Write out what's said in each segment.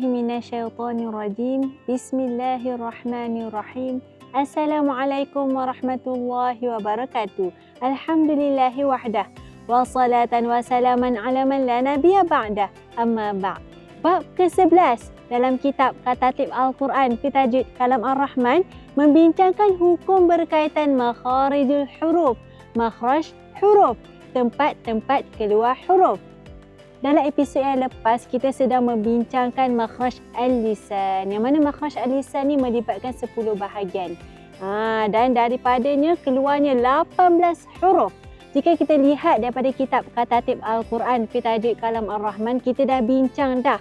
minasyaitonirrajim. Bismillahirrahmanirrahim. Assalamualaikum warahmatullahi wabarakatuh. Alhamdulillahi wahdah. Wassalatan wassalaman ala man la nabiyya ba'dah. Amma ba'. Bab ke-11 dalam kitab Katatib Al-Quran fi Tajwid Kalam Ar-Rahman membincangkan hukum berkaitan makharijul huruf. Makhraj huruf, tempat-tempat keluar huruf. Dalam episod yang lepas, kita sedang membincangkan makhraj al-lisan. Yang mana makhraj al-lisan ni melibatkan 10 bahagian. Dan daripadanya keluarnya 18 huruf. Jika kita lihat daripada kitab Katatib Al-Quran fi Tajwid Kalam Ar-Rahman, kita dah bincang dah.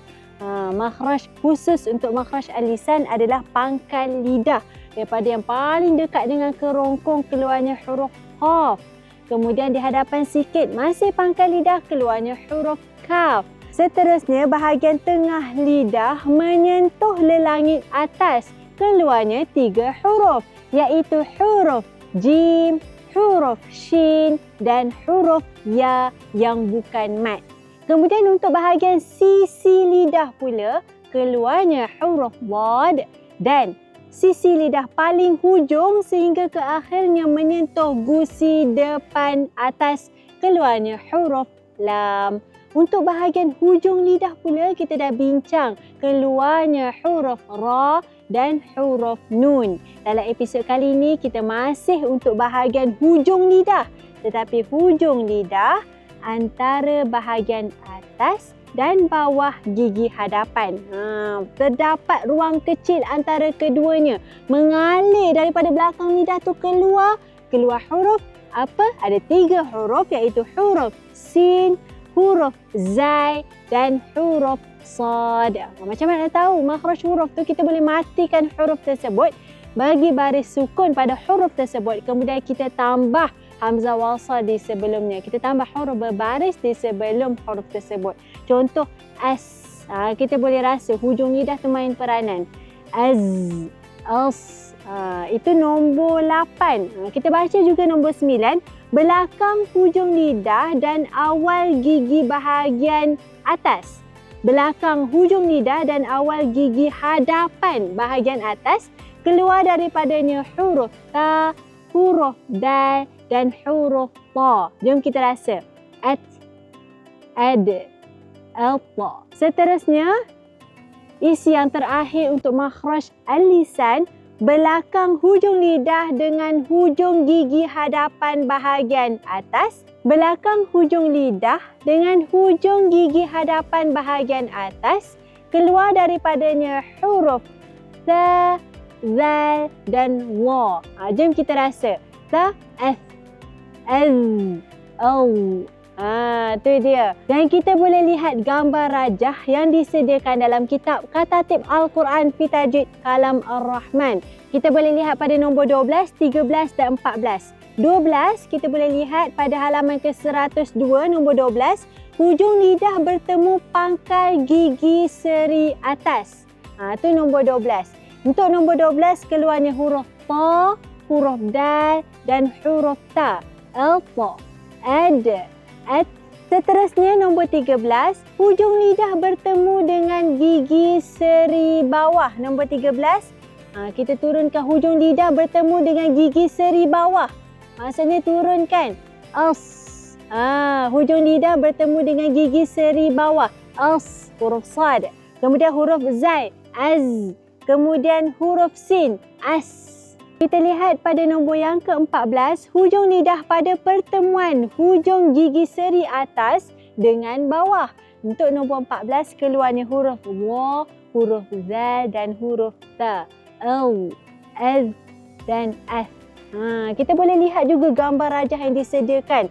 Makhraj khusus untuk makhraj al-lisan adalah pangkal lidah. Daripada yang paling dekat dengan kerongkong keluarnya huruf qaf. Kemudian di hadapan sikit masih pangkal lidah keluarnya huruf kaf. Seterusnya bahagian tengah lidah menyentuh lelangit atas. Keluarnya 3 huruf, iaitu huruf jim, huruf shin dan huruf ya yang bukan mat. Kemudian untuk bahagian sisi lidah pula, keluarnya huruf dhad dan sisi lidah paling hujung sehingga ke akhirnya menyentuh gusi depan atas, keluarnya huruf lam. Untuk bahagian hujung lidah pula kita dah bincang keluarnya huruf ra dan huruf nun. Dalam episod kali ini kita masih untuk bahagian hujung lidah. Tetapi hujung lidah antara bahagian atas dan bawah gigi hadapan. Terdapat ruang kecil antara keduanya. Mengalir daripada belakang lidah tu keluar huruf apa? Ada 3 huruf, iaitu huruf sin, huruf zai dan huruf sad. Macam mana tahu makhraj huruf tu? Kita boleh matikan huruf tersebut, bagi baris sukun pada huruf tersebut. Kemudian kita tambah hamzah wasal di sebelumnya. Kita tambah huruf berbaris di sebelum huruf tersebut. Contoh as. Kita boleh rasa hujung lidah tu main peranan. Az, as. Itu nombor 8. Kita baca juga nombor 9. Belakang hujung lidah dan awal gigi bahagian atas. Belakang hujung lidah dan awal gigi hadapan bahagian atas, keluar daripadanya huruf ta, huruf dal dan huruf ta. Jom kita rasa. At, ad, al-ta. Seterusnya, isi yang terakhir untuk makhraj al-lisan, belakang hujung lidah dengan hujung gigi hadapan bahagian atas, belakang hujung lidah dengan hujung gigi hadapan bahagian atas, keluar daripadanya huruf ta, zal dan wa. Jom kita rasa. Ta, ath, az, al. Tu dia. Dan kita boleh lihat gambar rajah yang disediakan dalam kitab Katatib Al-Quran fi Tajwid Kalam Ar-Rahman. Kita boleh lihat pada nombor 12, 13 dan 14. 12 kita boleh lihat pada halaman ke-102, nombor 12. Hujung lidah bertemu pangkal gigi seri atas. Itu nombor 12. Untuk nombor 12 keluarnya huruf ta, huruf dal dan huruf ta. Al-ta, ad, at. Seterusnya nombor 13, hujung lidah bertemu dengan gigi seri bawah. Nombor 13, kita turunkan hujung lidah bertemu dengan gigi seri bawah. Maksudnya turunkan. As. Hujung lidah bertemu dengan gigi seri bawah. As, huruf sad. Kemudian huruf zai, az. Kemudian huruf sin, as. Kita lihat pada nombor yang ke-14, hujung lidah pada pertemuan hujung gigi seri atas dengan bawah. Untuk nombor 14, keluarnya huruf wa, huruf zal dan huruf ta. Al, az dan ath. Kita boleh lihat juga gambar rajah yang disediakan.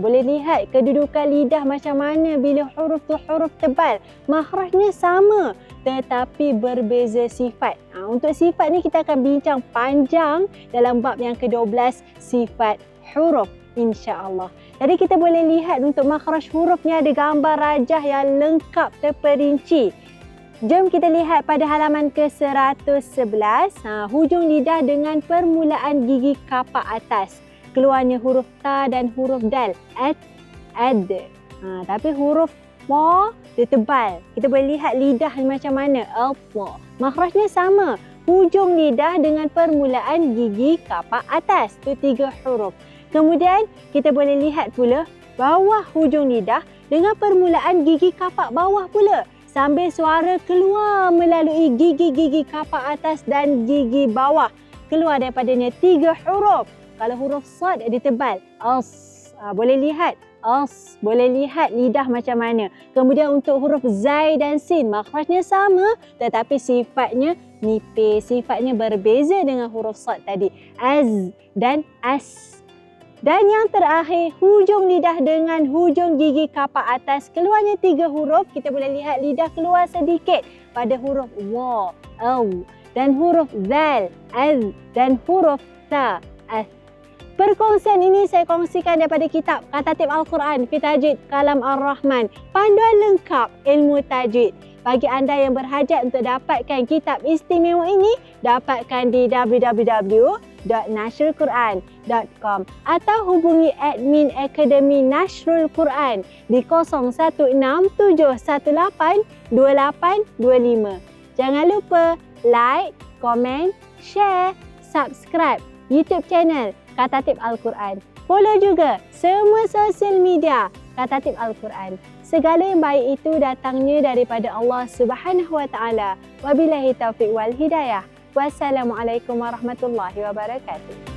Boleh lihat kedudukan lidah macam mana bila huruf tu huruf tebal. Makhrajnya sama tetapi berbeza sifat. Untuk sifat ni kita akan bincang panjang dalam bab yang ke-12, sifat huruf, insya-Allah. Jadi kita boleh lihat untuk makhraj huruf ni ada gambar rajah yang lengkap terperinci. Jom kita lihat pada halaman ke-111, hujung lidah dengan permulaan gigi kapak atas. Keluarnya huruf ta dan huruf dal. At, ad. Tapi huruf fa, dia tebal. Kita boleh lihat lidah macam mana. Fa. Makhrajnya sama. Hujung lidah dengan permulaan gigi kapak atas. Itu 3 huruf. Kemudian kita boleh lihat pula bawah hujung lidah dengan permulaan gigi kapak bawah pula. Sambil suara keluar melalui gigi-gigi kapak atas dan gigi bawah. Keluar daripadanya 3 huruf. Kalau huruf sad dia tebal. As. Boleh lihat. As. Boleh lihat lidah macam mana. Kemudian untuk huruf zai dan sin. Makhrajnya sama tetapi sifatnya nipis. Sifatnya berbeza dengan huruf sad tadi. Az dan as. Dan yang terakhir, hujung lidah dengan hujung gigi kapak atas. Keluarnya 3 huruf. Kita boleh lihat lidah keluar sedikit pada huruf wa, aw. Dan huruf zal, az. Dan huruf tha, ath. Perkongsian ini saya kongsikan daripada kitab Katatib Al-Quran fi Tajwid Kalam Ar-Rahman. Panduan lengkap ilmu tajwid. Bagi anda yang berhajat untuk dapatkan kitab istimewa ini, dapatkan di www.nashrulquran.com atau hubungi admin Akademi Nashrul Quran di 0167182825. Jangan lupa like, komen, share, subscribe YouTube channel Katatib Al-Quran. Follow juga semua sosial media Katatib Al-Quran. Segala yang baik itu datangnya daripada Allah Subhanahu Wa Taala. Wabillahi taufiq wal hidayah. Wassalamualaikum warahmatullahi wabarakatuh.